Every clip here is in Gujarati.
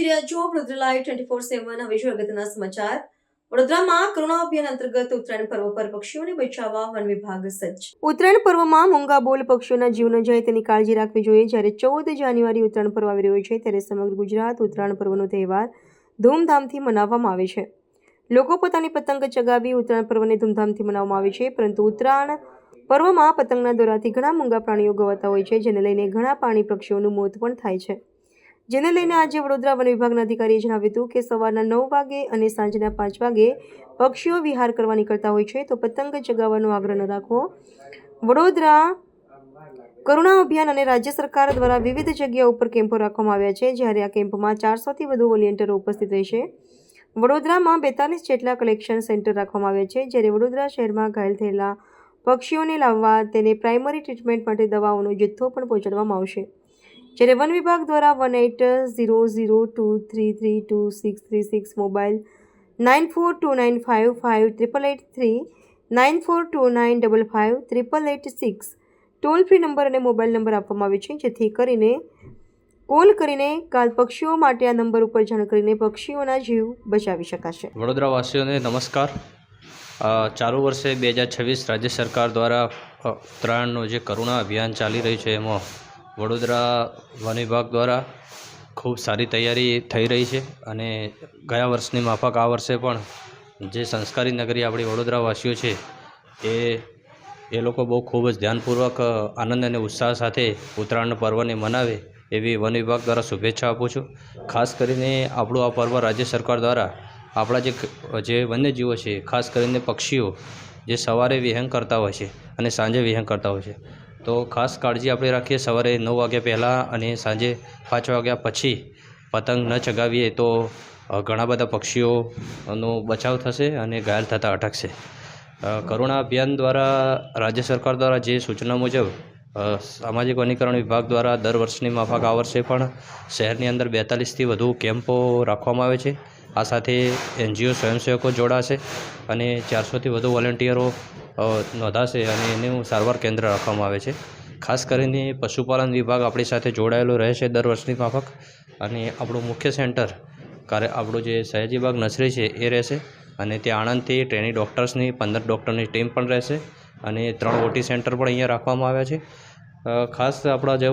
જોઈ રહ્યા છો વડોદરા લાઈવ 24/7 હવે જોઈએ અગત્યના સમાચાર। વડોદરામાં કરુણા અભિયાન અંતર્ગત ઉત્તરાયણ પર્વ પર પક્ષીઓને બચાવવા વન વિભાગ સજ્જ। ઉત્તરાયણ પર્વમાં મૂંગા બોલ પક્ષીઓના જીવ ન જાય તેની કાળજી રાખવી જોઈએ। જ્યારે 14 જાન્યુઆરી ઉત્તરાયણ પર્વ આવી રહ્યો છે ત્યારે સમગ્ર ગુજરાત ઉત્તરાયણ પર્વનો તહેવાર ધૂમધામથી મનાવવામાં આવે છે। લોકો પોતાની પતંગ ચગાવી ઉત્તરાયણ પર્વને ધૂમધામથી મનાવવામાં આવે છે, પરંતુ ઉત્તરાયણ પર્વમાં પતંગના દોરાથી ઘણા મૂંગા પ્રાણીઓ ગવાતા હોય છે, જેને લઈને ઘણા પ્રાણી પક્ષીઓનું મોત પણ થાય છે। જેને લઈને આજે વડોદરા વન વિભાગના અધિકારીએ જણાવ્યું હતું કે સવારના 9 વાગે અને સાંજના 5 વાગે પક્ષીઓ વિહાર કરવા નીકળતા હોય છે, તો પતંગ ચગાવવાનો આગ્રહ ન રાખવો। વડોદરા કરુણા અભિયાન અને રાજ્ય સરકાર દ્વારા વિવિધ જગ્યાઓ ઉપર કેમ્પો રાખવામાં આવ્યા છે, જ્યારે આ કેમ્પમાં 400થી વધુ વોલેન્ટિયરો ઉપસ્થિત રહેશે। વડોદરામાં 42 જેટલા કલેક્શન સેન્ટર રાખવામાં આવ્યા છે, જ્યારે વડોદરા શહેરમાં ઘાયલ થયેલા પક્ષીઓને લાવવા તેને પ્રાઇમરી ટ્રીટમેન્ટ માટે દવાઓનો જથ્થો પણ પહોંચાડવામાં આવશે। જ્યારે વન વિભાગ દ્વારા 180023322636 મોબાઈલ 9429558883 9429558886 ટોલ ફ્રી નંબર અને મોબાઈલ નંબર આપવામાં આવ્યો છે, જેથી કરીને કોલ કરીને પક્ષીઓ માટે આ નંબર ઉપર જાણ કરીને પક્ષીઓના જીવ બચાવી શકાશે। વડોદરાવાસીઓને નમસ્કાર। ચાલુ વર્ષે 2026 રાજ્ય સરકાર દ્વારા ઉત્તરાયણનું જે કરુણા અભિયાન ચાલી રહ્યું છે, એમાં વડોદરા વન વિભાગ દ્વારા ખૂબ સારી તૈયારી થઈ રહી છે અને ગયા વર્ષની માફક આ વર્ષે પણ જે સંસ્કારી નગરી આપણી વડોદરાવાસીઓ છે એ લોકો બહુ ખૂબ જ ધ્યાનપૂર્વક આનંદ અને ઉત્સાહ સાથે ઉત્તરાયણ પર્વને મનાવે એવી વન વિભાગ દ્વારા શુભેચ્છા આપું છું। ખાસ કરીને આપણું આ પર્વ રાજ્ય સરકાર દ્વારા આપણા જે વન્યજીવો છે, ખાસ કરીને પક્ષીઓ જે સવારે વિહંગ કરતા હોય છે અને સાંજે વિહંગ કરતા હોય છે, તો ખાસ કાળજી આપણે રાખીએ। સવારે 9 વાગ્યા પહેલાં અને સાંજે 5 વાગ્યા પછી પતંગ ન ચગાવીએ તો ઘણા બધા પક્ષીઓનો બચાવ થશે અને ઘાયલ થતાં અટકશે। કરુણા અભિયાન દ્વારા રાજ્ય સરકાર દ્વારા જે સૂચના મુજબ સામાજિક વનીકરણ વિભાગ દ્વારા દર વર્ષની માફક આ વર્ષે પણ શહેરની અંદર 42થી વધુ કેમ્પો રાખવામાં આવે છે। આ સાથે NGO સ્વયંસેવકો જોડાશે અને 400થી વધુ વોલેન્ટિયરો નોંધાશે અને એનું સારવાર કેન્દ્ર રાખવામાં આવે છે। ખાસ કરીને પશુપાલન વિભાગ આપણી સાથે જોડાયેલો રહે છે દર વર્ષની માફક, અને આપણું મુખ્ય સેન્ટર આપણું જે સયાજીબાગ નર્સરી છે એ રહેશે, અને ત્યાં આણંદથી ટ્રેની ડૉક્ટર્સની 15 ડૉક્ટરની ટીમ પણ રહેશે અને 3 OT સેન્ટર પણ અહીંયા રાખવામાં આવ્યા છે। ખાસ આપણા જે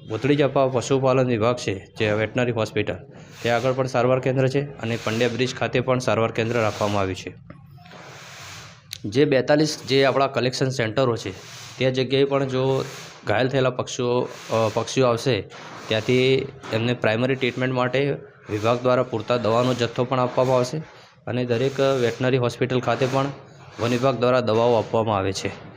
ભૂતળી જપા પશુપાલન વિભાગ છે, જે વેટનરી હોસ્પિટલ, ત્યાં આગળ પણ સારવાર કેન્દ્ર છે અને પંડ્યા બ્રિજ ખાતે પણ સારવાર કેન્દ્ર રાખવામાં આવ્યું છે। જે 42 જે આપણા કલેક્શન સેન્ટરો છે તે જગ્યાએ પણ જો ઘાયલ થયેલા પક્ષીઓ આવશે, ત્યાંથી એમને પ્રાઇમરી ટ્રીટમેન્ટ માટે વિભાગ દ્વારા પૂરતા દવાનો જથ્થો પણ આપવામાં આવશે અને દરેક વેટનરી હોસ્પિટલ ખાતે પણ વન વિભાગ દ્વારા દવાઓ આપવામાં આવે છે।